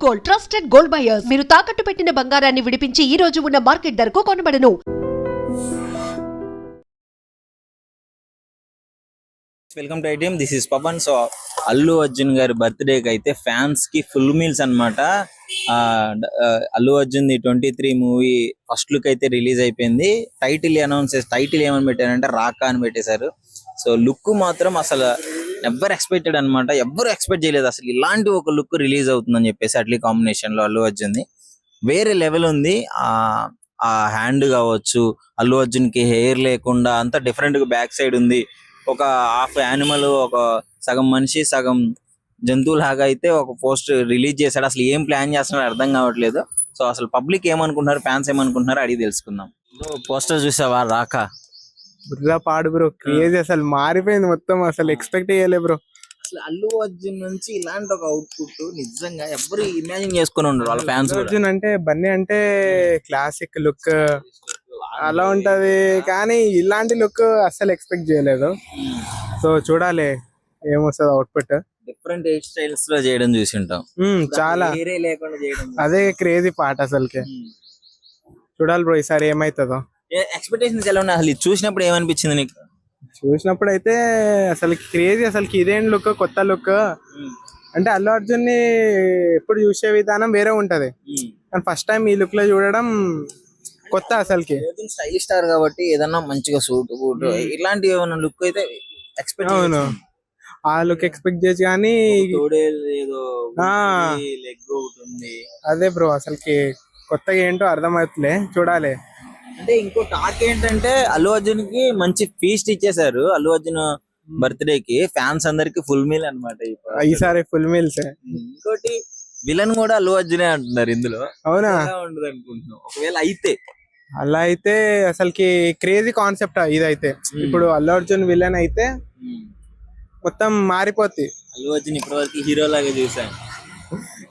Gold, trusted gold buyers. మీరు తాకట్టు పెట్టిన బంగారాన్ని విడిపించి ఈ రోజు ఉన్న మార్కెట్ ధరకు కొనబడను. Welcome to ITM. This is Pavan. So Allu Arjun గారి బర్త్డేకి అయితే ఫ్యాన్స్ కి ఫుల్ మీల్స్ అనమాట. Allu Arjun 23 movie first look అయితే రిలీజ్ అయిపోయింది. టైటిల్ ఏమని పెట్టారంటే రాకా అని పెట్టేశారు. సో లుక్ మాత్రం అసలు ఎవరు ఎక్స్పెక్టెడ్ అనమాట. ఎవరు ఎక్స్పెక్ట్ చేయలేదు అసలు ఇలాంటి ఒక లుక్ రిలీజ్ అవుతుందని చెప్పేసి. అట్లీ కాంబినేషన్ లో అల్లు అర్జున్ వేరే లెవెల్ ఉంది. ఆ హ్యాండ్ కావచ్చు, అల్లు అర్జున్ కి హెయిర్ లేకుండా అంతా డిఫరెంట్ గా బ్యాక్ సైడ్ ఉంది. ఒక హాఫ్ యానిమల్, ఒక సగం మనిషి సగం జంతువు లాగా అయితే ఒక పోస్ట్ రిలీజ్ చేశాడు. అసలు ఏం ప్లాన్ చేస్తున్నాడో అర్థం కావట్లేదు. సో అసలు పబ్లిక్ ఏమనుకుంటున్నారు, ఫ్యాన్స్ ఏమనుకుంటున్నారు అడిగి తెలుసుకుందాం. పోస్టర్ చూసావా రాకా? బుర్రా పాడు బ్రో, క్రేజ్ అసలు మారిపోయింది మొత్తం. అసలు ఎక్స్పెక్ట్ చేయలే బ్రో. అసలు అల్లు అర్జున్ నుంచి ఇలాంటి ఒక అవుట్పుట్ నిజంగా ఎవరు ఇమాజిన్ చేసుకుని ఉండరు వాళ్ళ ఫ్యాన్స్. అర్జున్ అంటే బన్నీ అంటే క్లాసిక్ లుక్ అలా ఉంటది, కానీ ఇలాంటి లుక్ అసలు ఎక్స్పెక్ట్ చేయలేదు. సో చూడాలి ఏమొస్తుంది అవుట్పుట్. డిఫరెంట్ హెయిర్ స్టైల్స్ లో చేయడం చూసి ఉంటాం, చాలా లేకుండా చేయడం. అదే క్రేజీ పార్ట్ అసలుకి. చూడాలి బ్రో ఈసారి ఏమైతుందో. ఎక్స్పెక్టేషన్స్ ఎలా ఉన్నాయి అసలు? చూసినప్పుడు ఏమనిపించింది నీకు? చూసినప్పుడు అయితే అసలు క్రేజీ, అసలు ఇదేం లుక్, కొత్త లుక్. అంటే అల్లు అర్జున్ ని ఎప్పుడు చూసే విధానం వేరే ఉంటది, కానీ ఫస్ట్ టైం ఈ లుక్ లో చూడడం కొత్త అసలుకి. స్టైల్ స్టార్ కాబట్టి ఏదన్నా మంచిగా సూట్ బూట్ ఇలాంటి ఏమైనా లుక్ అయితే ఎక్స్పెక్ట్. అవును, ఆ లుక్ ఎక్స్పెక్ట్ చేసి, కానీ అదే బ్రో అసలుకి కొత్తగా ఏంటో అర్థమవుతులే, చూడాలి. అంటే ఇంకో టాక్ ఏంటంటే అల్లు అర్జున్ కి మంచి ఫీస్ట్ ఇచ్చేసారు. అల్లు అర్జున్ బర్త్డే కి ఫ్యాన్స్ అందరికి ఫుల్ మీల్ అనమాట ఈసారి, ఫుల్ మీల్స్. ఇంకోటి విలన్ కూడా అల్లు అర్జునే అంటున్నారు ఇందులో. అవునా? ఉండదు అనుకుంటున్నాం ఒకవేళ అయితే. అలా అయితే అసలుకి క్రేజీ కాన్సెప్ట్ ఇదైతే. ఇప్పుడు అల్లు అర్జున్ విలన్ అయితే మొత్తం మారిపోద్ది. అల్లు అర్జున్ ఇప్పటివరకు హీరో లాగా చూసాను,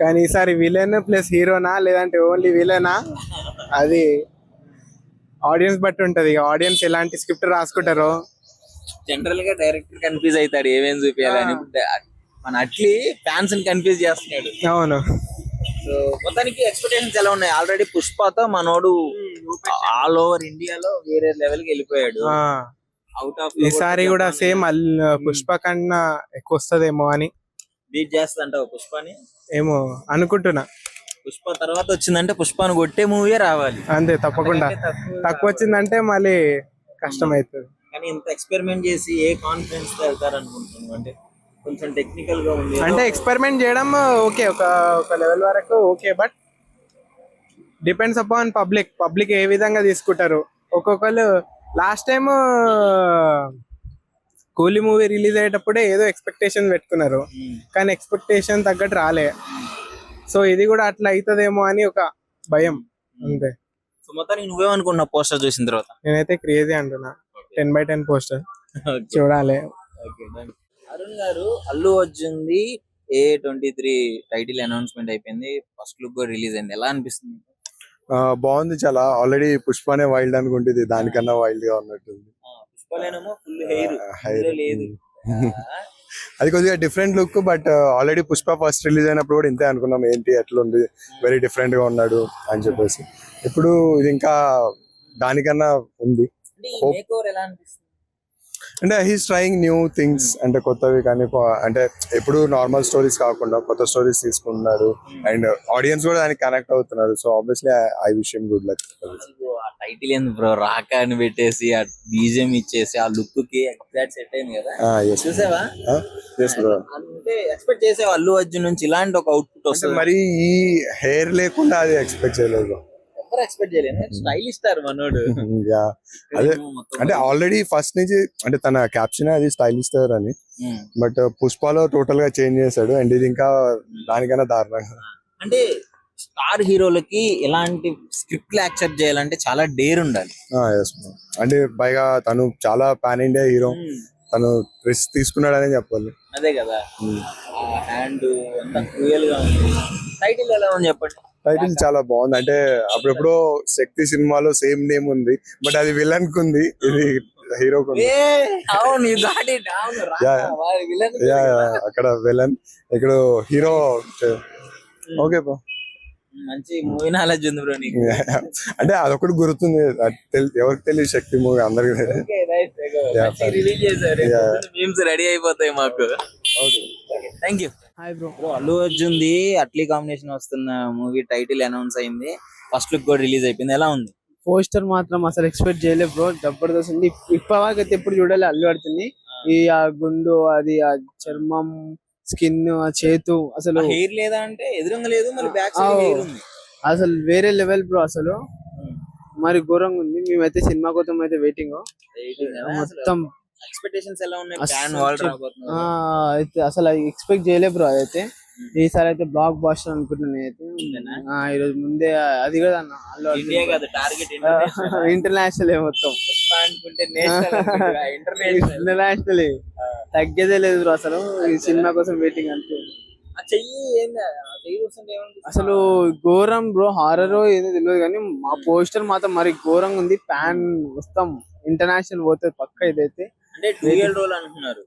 కానీ ఈసారి విలన్ ప్లస్ హీరోనా లేదంటే ఓన్లీ విలనా, అది ఆడియన్స్ బట్టి ఉంటది. ఆడియన్స్ ఎలాంటి స్క్రిప్ట్ రాసుకుంటారో. జనరల్ గా డైరెక్టర్ కన్ఫ్యూజ్ అవుతాడు ఏమేం చూపించాలని. మన అట్లీ ఫ్యాన్స్ ని కన్ఫ్యూజ్ చేస్తున్నాడు. అవును. సో మొత్తానికి ఎక్స్పెక్టేషన్స్ ఎలా ఉన్నాయి? ఆల్రెడీ పుష్పతో మనోడు ఆల్ ఓవర్ ఇండియాలో వేరే లెవెల్ కి వెళ్ళిపోయాడు. అవుట్ ఆఫ్ ఈసారి కూడా సేమ్ పుష్ప కన్నా ఎక్కువ వస్తదేమో అని. బీట్ చేస్తా పుష్పని ఏమో అనుకుంటున్నా. పుష్ప తర్వాత వచ్చిందంటే పుష్పను కొట్టే మూవీ రావాలి అంతే, తప్పకుండా. తక్కువ వచ్చిందంటే మళ్ళీ కష్టం అవుతుంది. కానీ ఇంత ఎక్స్పెరిమెంట్ చేసి ఏ కాన్ఫిడెన్స్ తో వెళ్తారు అనుకుంటున్నాను. అంటే కొంచెం టెక్నికల్ గా ఉంది. అంటే ఎక్స్పెరిమెంట్ చేయడం ఓకే, ఒక లెవెల్ వరకు okay, but depends upon public ఏ విధంగా తీసుకుంటారు. ఒక్కొక్కరు last time Coolie movie release అయ్యేటప్పుడే ఏదో ఎక్స్పెక్టేషన్ పెట్టుకున్నారు, కానీ ఎక్స్పెక్టేషన్ తగ్గట్టు రాలే. సో ఇది కూడా అట్లా అవుతుందేమో అని ఒక భయం, అంతే. సో మొత్తానికి నువ్వేమనుకున్నావు పోస్టర్ చూసిన తర్వాత? నేనైతే క్రేజీ అంటున్నా, 10/10 పోస్టర్. చూడాలి. అరుణ్ గారు, Allu Arjun the A23 title announcement అయిపోయింది, ఫస్ట్ లుక్ కూడా రిలీజ్ అయింది. ఎలా అనిపిస్తుంది? బాగుంది చాలా. ఆల్రెడీ పుష్పనే వైల్డ్ అనుకుంటుంది, దానికన్నా వైల్డ్ గా ఉన్నట్టుంది. పుష్పలేనేమో ఫుల్ హెయిర్ లేదు. అది కొద్దిగా different look, but already Pushpa first release అయినప్పుడు కూడా ఇంతే అనుకున్నాం, ఏంటి ఎట్లా ఉంది, వెరీ డిఫరెంట్ గా ఉన్నాడు అని చెప్పేసి. ఇప్పుడు ఇది ఇంకా దానికన్నా ఉంది. అంటే హీస్ ట్రయింగ్ న్యూ థింగ్స్, అంటే కొత్తవి. కానీ అంటే ఎప్పుడు నార్మల్ స్టోరీస్ కాకుండా కొత్త స్టోరీస్ తీసుకుంటున్నారు, అండ్ ఆడియన్స్ కూడా దానికి కనెక్ట్ అవుతున్నారు. So obviously I wish him good luck. Title ఏంది బ్రో, రాకా అని పెట్టేసి ఆ బీజియం ఇచ్చేసి ఆ లుక్ కి ఎగ్జాక్ట్ సెట్ అయింది కదా. చూసావా? అంటే ఎక్స్పెక్ట్ చేసావా అల్లు అర్జున్ నుంచి ఇలాంటి ఒక అవుట్పుట్ వస్తుంది? మరి ఈ హెయిర్ లేకుండా అది ఎక్స్పెక్ట్ చేయలేదు. ఎక్స్పెక్ట్ చేయలేదు. స్టైల్ ఇస్తారు మనోడు. అదే అంటే ఆల్రెడీ ఫస్ట్ నుంచి అంటే తన క్యాప్షన్ అది స్టైల్ ఇస్తారు అని, బట్ పుష్పలో టోటల్ గా చేంజ్ చేశాడు. అండ్ ఇది ఇంకా దానికన్నా దారుణంగా. అంటే స్టార్ హీరోలకి ఎలాంటి స్క్రిప్ట్ యాక్సెప్ట్ చేయాలంటే చాలా డేర్ ఉండాలి. అంటే పైగా తను చాలా పాన్ ఇండియా హీరో, తను రిస్క్ తీసుకున్నాడనే చెప్పాలి. అదే కదా, హ్యాండ్ అంతా క్రూయల్ గా ఉంది. టైటిల్ ఎలా ఉంది చెప్పండి? టైటిల్ చాలా బాగుంది. అంటే అప్పుడెప్పుడో శక్తి సినిమాలో సేమ్ నేమ్ ఉంది, బట్ అది విలన్ కు ఉంది, ఇది హీరో కు ఉంది. అక్కడ విలన్, ఇక్కడ హీరో ఓకే బ్రో. మంచి మూవీ నాలెడ్జ్ ఉంది బ్రో నీకు. అంటే అదొకటి గుర్తుంది, ఎవరికి తెలియదు శక్తి మూవీ అందరికి తెలియదు. రిలీజ్ చేశారు, మీమ్స్ రెడీ అయిపోతాయి మాకు. Thank you. Hi bro. Bro Allu Arjun the Atlee combination వస్తున్న మూవీ టైటిల్ అనౌన్స్ అయింది, ఫస్ట్ లుక్ కూడా రిలీజ్ అయిపోయింది, ఎలా ఉంది? పోస్టర్ మాత్రం అసలు ఎక్స్పెక్ట్ చేయలేదు బ్రో, జబర్దస్త్ ఉంది. ఇప్పటివరకు ఎప్పుడు చూడాలి అల్లు అర్జున్. ఈ ఆ గుండు, అది ఆ చర్మం, స్కిన్, ఆ చేతు, అసలు హెయిర్ లేదా అంటే ఎదురుంగా లేదు, మరి బ్యాక్ సైడ్ హెయిర్ ఉంది. అసలు వేరే లెవెల్ బ్రో అసలు, మరి ఘోరంగా ఉంది. మేమైతే సినిమా కోసం అయితే వెయిటింగ్. మొత్తం ఎక్స్పెక్టేషన్స్ ఎలా ఉన్నాయి? అసలు ఫ్యాన్ వాల్ రాబోతున్నారు. అయితే అసలు ఎక్స్పెక్ట్ చేయలేదు బ్రో. అదైతే ఈసారి అయితే బ్లాక్ బాస్టర్ అనుకుంటున్నాను నేనైతే. ఈ రోజు ముందే అది కూడా అన్న అల్లు ఇండియా కాదు టార్గెట్, ఇంటర్నేషనల్ మొత్తం అనుకుంటే ఇంటర్నేషనల్ తగ్గేదే లేదు బ్రో అసలు. ఈ సినిమా కోసం వెయిటింగ్ అంతే. అసలు ఘోరం బ్రో, హారర్ ఏదో తెలియదు కానీ మా పోస్టర్ మాత్రం మరి ఘోరంగా ఉంది. ఫ్యాన్ మొత్తం ఇంటర్నేషనల్ పోతుంది పక్క. ఇదైతే అంటే డ్యూయల్ రోల్ అంటున్నారు.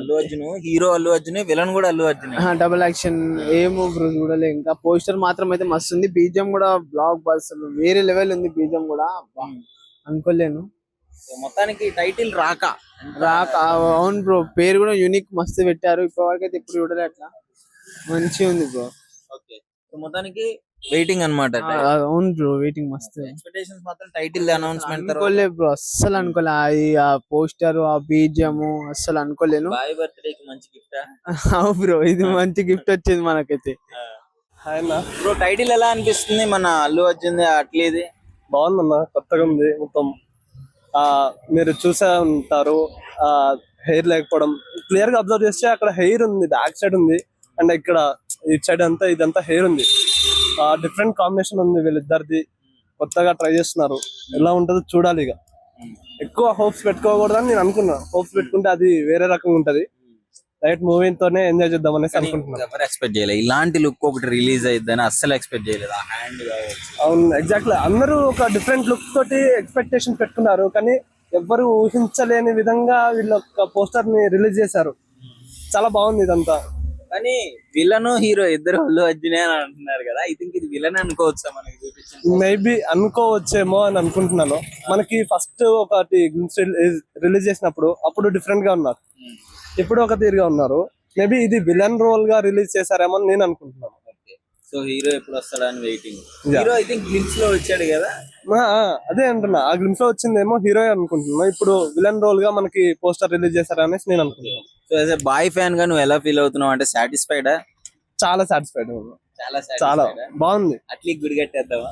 అల్లు అర్జున్ హీరో, అల్లు అర్జున్ విలన్ కూడా అల్లు అర్జున్. డబుల్ యాక్షన్ ఏమో బ్రో చూడలే ఇంకా. పోస్టర్ మాత్రం అయితే మస్తు ఉంది. బీజం కూడా బ్లాక్ బస్టర్ వేరే లెవెల్ ఉంది. బీజం కూడా అనుకోలేను. మొత్తానికి టైటిల్ రాక అవును బ్రో, పేరు కూడా యూనిక్ మస్తు పెట్టారు. ఇప్పటివరకు అయితే ఎప్పుడు చూడలే అట్లా. మంచిగా ఉంది బ్రో. ఓకే, మొత్తానికి వెయిటింగ్ అన్నమాట. అవును బ్రో, వెయిటింగ్ మస్తు. ఎక్స్పెక్టేషన్స్ మాత్రం టైటిల్ అనౌన్స్మెంట్ అనుకోలే బ్రో, అస్సలు అనుకోలే. ఆ పోస్టర్, ఆ బీజము అస్సలు అనుకోలేను. బాయ్ బర్త్డే కి మంచి గిఫ్ట్. అవు బ్రో, ఇది మంచి గిఫ్ట్ వచ్చింది మనకైతే. బ్రో టైటిల్ ఎలా అనిపిస్తుంది మన అల్లు అర్జున్ అట్లీది? బాగుందన్న, కొత్తగా ఉంది మొత్తం. మీరు చూసే ఉంటారు, హెయిర్ లేకపోవడం క్లియర్ గా అబ్జర్వ్ చేస్తే అక్కడ హెయిర్ ఉంది, బ్యాక్ సైడ్ ఉంది, అండ్ ఇక్కడ ఇటు సైడ్ అంతా ఇదంతా హెయిర్ ఉంది. డిఫరెంట్ కాంబినేషన్ ఉంది వీళ్ళిద్దరిది. కొత్తగా ట్రై చేస్తున్నారు, ఎలా ఉంటుందో చూడాలి. ఇక ఎక్కువ హోప్స్ పెట్టుకోకూడదని నేను అనుకున్నా. హోప్స్ పెట్టుకుంటే అది వేరే రకంగా ఉంటది. రైట్ మూవీతోనే ఎంజాయ్ చేద్దాం అనేసి అనుకుంటున్నాను. ఎవరు ఎక్స్పెక్ట్ చేయలేదు ఇలాంటి లుక్ ఒకటి రిలీజ్ అయిద్దని, అస్సలు ఎక్స్పెక్ట్ చేయలేదు. ఆ హ్యాండ్ అవును, ఎగ్జాక్ట్లీ. అందరూ ఒక డిఫరెంట్ లుక్ తోటి ఎక్స్పెక్టేషన్ పెట్టుకున్నారు, కానీ ఎవ్వరు ఊహించలేని విధంగా వీళ్ళ పోస్టర్ ని రిలీజ్ చేశారు. చాలా బాగుంది ఇదంతా. కానీ విలన్ హీరో ఇద్దరు అల్లు అర్జునే అని అంటున్నారు కదా, ఐ థింక్ ఇది విలన్ అనుకోవచ్చా మనకి చూపించింది? మేబీ అనుకోవచ్చేమో అని అనుకుంటున్నాను. మనకి ఫస్ట్ ఒకటి రిలీజ్ చేసినప్పుడు అప్పుడు డిఫరెంట్ గా ఉన్నారు, ఇప్పుడు ఒక తీరుగా ఉన్నారు. మేబీ ఇది విలన్ రోల్ గా రిలీజ్ చేశారేమో అని నేను అనుకుంటున్నాను. సో హీరో ఎప్పుడు వస్తాడని waiting. Hero I think glimpse లో వచ్చాడు కదా. అదే అంటున్నా, ఆ గ్లిమ్స్ లో వచ్చిందేమో హీరో అనుకుంటున్నా. ఇప్పుడు విలన్ రోల్ గా మనకి పోస్టర్ రిలీజ్ చేశారనేసి నేను అనుకుంటున్నాను. So as a boy fan గా నువ్వు ఎలా ఫీల్ అవుతున్నావు? అంటే సాటిస్ఫైడా? చాలా సాటిస్ఫైడ్, చాలా చాలా బాగుంది. అట్లీ గుడి కట్టేద్దామా?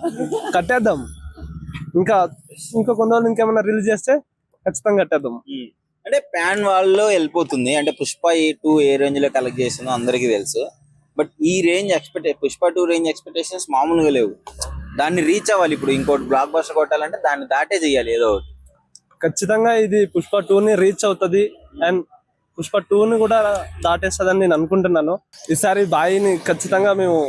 కట్టేద్దాం. ఇంకా కొన్ని రోజులు ఇంకేమైనా రిలీజ్ చేస్తే ఖచ్చితంగా కట్టేద్దాం. అంటే ప్యాన్ వాళ్ళలో వెళ్ళిపోతుంది. అంటే పుష్ప 2 ఏ రేంజ్ లో కలెక్ట్ చేసిందో అందరికి తెలుసు. బట్ ఈ రేంజ్ పుష్ప 2 రేంజ్ ఎక్స్పెక్టేషన్స్ మామూలుగా లేవు. దాన్ని రీచ్ అవ్వాలి. ఇప్పుడు ఇంకోటి బ్లాక్ బస్టర్ కొట్టాలంటే దాన్ని దాటే చెయ్యాలి ఏదో ఒకటి. ఖచ్చితంగా ఇది పుష్ప 2 ని రీచ్ అవుతుంది, అండ్ పుష్ప 2 ని కూడా దాటేస్తుందని నేను అనుకుంటున్నాను. ఈసారి బాయిని ఖచ్చితంగా మేము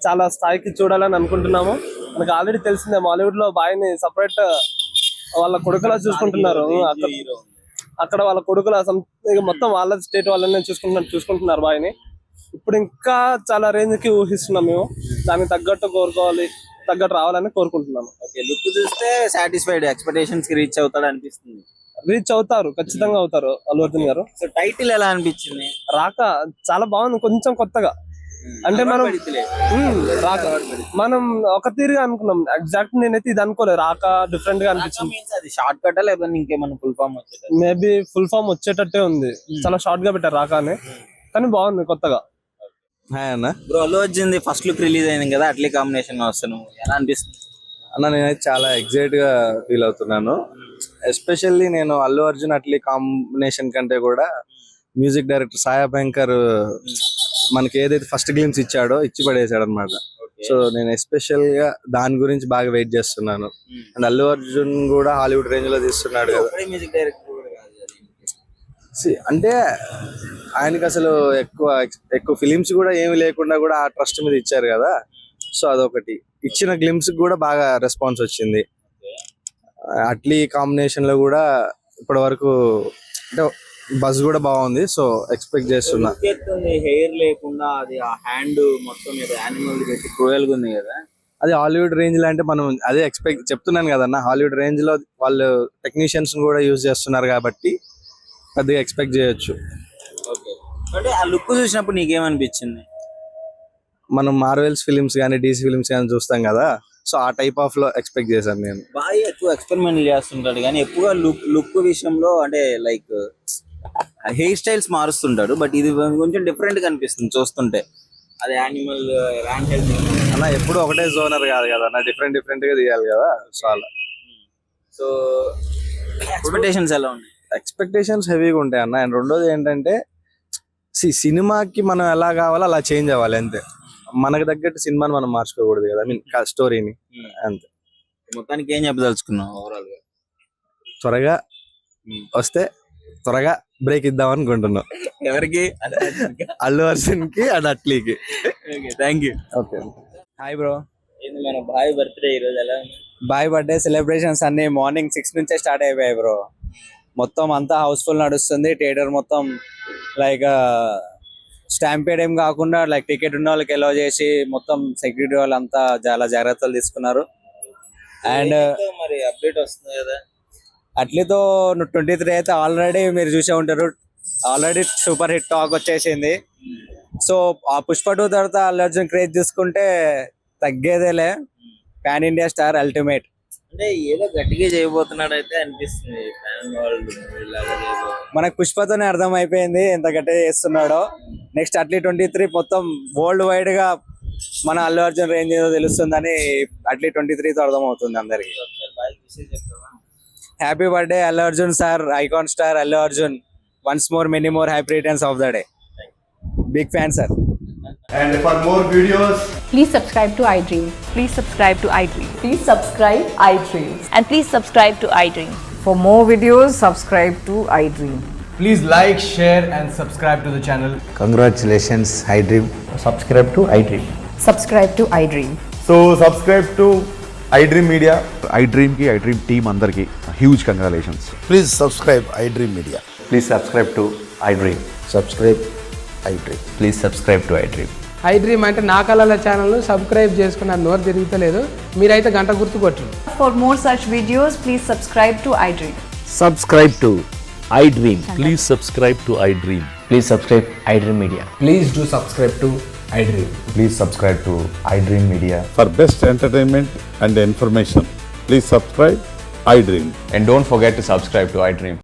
చాలా స్థాయికి చూడాలని అనుకుంటున్నాము. మనకు ఆల్రెడీ తెలిసిందే, బాలీవుడ్ లో బాయిని సపరేట్ వాళ్ళ కొడుకులా చూసుకుంటున్నారు. అక్కడ వాళ్ళ కొడుకుల మొత్తం వాళ్ళ స్టేట్ వాళ్ళనే చూసుకుంటున్నారు బాయిని. ఇప్పుడు ఇంకా చాలా రేంజ్ కి ఊహిస్తున్నాం మేము. దానికి తగ్గట్టు రావాలని కోరుకుంటున్నాను. ఓకే, లుక్ చూస్తే సాటిస్ఫైడ్, ఎక్స్పెక్టేషన్స్ కి రీచ్ అవుతాడు అనిపిస్తుంది. రీచ్ అవుతారు, ఖచ్చితంగా అవుతారు అల్లు అర్జున్ గారు. సో టైటిల్ ఎలా అనిపించింది? రాక చాలా బాగుంది, కొంచెం కొత్తగా. అంటే మనం రాక మనం ఒక తీరుగా అనుకున్నాం. ఎగ్జాక్ట్ నేనైతే ఇది అనుకోలేదు, రాక డిఫరెంట్ గా అనిపించింది. అది షార్ట్ కట్ లేకపోతే ఇంకేమన్నా ఫుల్ ఫామ్ వచ్చేది? మేబీ ఫుల్ ఫామ్ వచ్చేటట్టే ఉంది. చాలా షార్ట్ గా పెట్టారు రాక అని, కానీ బాగుంది కొత్తగా. హాయ్ అన్న. Bro Allu Arjun first look release అయింది కదా, అట్లీ కాంబినేషన్ వస్తాను, ఎలా అనిపిస్తుంది అన్న? నేనైతే చాలా ఎక్సైట్ గా ఫీల్ అవుతున్నాను. ఎస్పెషల్లీ నేను అల్లు అర్జున్ అట్లీ కాంబినేషన్ కంటే కూడా మ్యూజిక్ డైరెక్టర్ సాయా భయంకర్ మనకి ఏదైతే ఫస్ట్ గ్లిమ్స్ ఇచ్చి పడేసాడు అనమాట. సో నేను ఎస్పెషల్ గా దాని గురించి బాగా వెయిట్ చేస్తున్నాను. అండ్ అల్లు అర్జున్ కూడా హాలీవుడ్ రేంజ్ లో తీస్తున్నాడు కదా. మ్యూజిక్ డైరెక్టర్ అంటే ఆయనకి అసలు ఎక్కువ ఫిలిమ్స్ కూడా ఏమి లేకుండా కూడా ఆ ట్రస్ట్ మీద ఇచ్చారు కదా. సో అదొకటి. ఇచ్చిన గ్లిమ్స్ కూడా బాగా రెస్పాన్స్ వచ్చింది. అట్లీ కాంబినేషన్ లో కూడా ఇప్పటి వరకు అంటే బజ్ కూడా బాగుంది, సో ఎక్స్పెక్ట్ చేస్తున్నా. హెయిర్ లేకుండా అది ఆ హ్యాండ్ మొత్తం మీద యానిమల్ పెట్టి క్రూయల్ గా ఉంది కదా. అది హాలీవుడ్ రేంజ్ లో అంటే మనం అదే ఎక్స్పెక్ట్ చెప్తున్నాను కదన్న, హాలీవుడ్ రేంజ్ లో వాళ్ళు టెక్నీషియన్స్ కూడా యూజ్ చేస్తున్నారు కాబట్టి పెద్దగా ఎక్స్పెక్ట్ చేయొచ్చు. అంటే ఆ లుక్ చూసినప్పుడు నీకేమనిపించింది? మనం మార్వెల్స్ ఫిలిమ్స్ కానీ డీసీ ఫిలిమ్స్ కానీ చూస్తాం కదా, సో ఆ టైప్ ఆఫ్ లో ఎక్స్పెక్ట్ చేశాను నేను. బాగా ఎక్కువ ఎక్స్పెరిమెంట్ చేస్తుంటాడు కానీ ఎక్కువగా లుక్ విషయంలో అంటే లైక్ హెయిర్ స్టైల్స్ మారుస్తుంటాడు, బట్ ఇది కొంచెం డిఫరెంట్ గా అనిపిస్తుంది చూస్తుంటే. అది యానిమల్ అన్న ఎప్పుడు ఒకటే జోనర్ కాదు కదా అన్న, డిఫరెంట్ డిఫరెంట్ గా తీయాలి కదా, సో అలా. సో ఎక్స్పెక్టేషన్స్ ఎలా ఉన్నాయి? ఎక్స్పెక్టేషన్స్ హెవీగా ఉంటాయి అన్న. అండ్ రెండోది ఏంటంటే సినిమాకి మనం ఎలా కావాలో అలా చేంజ్ అవ్వాలి అంతే. మనకు తగ్గట్టు సినిమాని మనం మార్చుకోకూడదు కదా, ఐ మీన్ స్టోరీని అంతే. మొత్తానికి ఏం చెప్పదలుచుకున్నావు ఓవరాల్ గా? త్వరగా వస్తే త్వరగా బ్రేక్ ఇద్దాం అనుకుంటున్నాం. ఎవరికి? అల్లు అర్జున్ కి అండ్ అట్లీకి. Thank you. Okay. Hi bro, ఏంది మన బాయ్ బర్త్డే ఈరోజు ఎలా ఉంది? బాయ్ బర్త్డే సెలబ్రేషన్స్ అన్ని మార్నింగ్ 6 నుంచే స్టార్ట్ అయిపోయాయి బ్రో. మొత్తం అంతా హౌస్ఫుల్ నడుస్తుంది. థియేటర్ మొత్తం లైక్ స్టాంపేడ్ ఏం కాకుండా లైక్ టికెట్ ఉన్న వాళ్ళకి ఎలో చేసి మొత్తం సెక్యూరిటీ వాళ్ళంతా చాలా జాగ్రత్తలు తీసుకున్నారు. అండ్ మరి అప్డేట్ వస్తుంది కదా, అట్లీతో 23 అయితే ఆల్రెడీ మీరు చూసే ఉంటారు, ఆల్రెడీ సూపర్ హిట్ టాక్ వచ్చేసింది. సో ఆ పుష్ప 2 తర్వాత అల్లు అర్జున్ క్రేజ్ తీసుకుంటే తగ్గేదేలే. Pan India star ultimate. అంటే ఏదో గట్టిగా చేయబోతున్నాడు అయితే అనిపిస్తుంది. మనకు పుష్పతోనే అర్థం అయిపోయింది ఎంత గట్టిగా చేస్తున్నాడో. నెక్స్ట్ అట్లీ 23 మొత్తం వరల్డ్ వైడ్ గా మన అల్లు అర్జున్ రేంజ్ ఏదో తెలుస్తుందని అట్లీ 23తో అర్థం అవుతుంది అందరికి. Happy birthday Allu Arjun sir, icon star Allu Arjun. Once more many more happy returns of the day. Big fan sir. And for more videos, Please subscribe to iDream. Please subscribe to iDream. Please subscribe iDream. And please subscribe to iDream. For more videos, subscribe to iDream. please like, share and subscribe to the channel. Congratulations, iDream. Subscribe to iDream. Subscribe to iDream. So subscribe to iDream Media. iDream ki iDream team andarki huge congratulations. Please subscribe iDream Media. Please subscribe to iDream. Subscribe iDream. Please subscribe to iDream. iDream అంటే నా కళల channel subscribe చేసుకున్న నోరు తిరుగుతలేదు, మీరైతే గంట గుర్తు కొట్టండి. For more such videos, please subscribe to iDream. Subscribe to iDream. Please subscribe to iDream. Please subscribe iDream Media. Please do subscribe to iDream. Please subscribe to iDream Media. For best entertainment and information, please subscribe iDream. And don't forget to subscribe to iDream.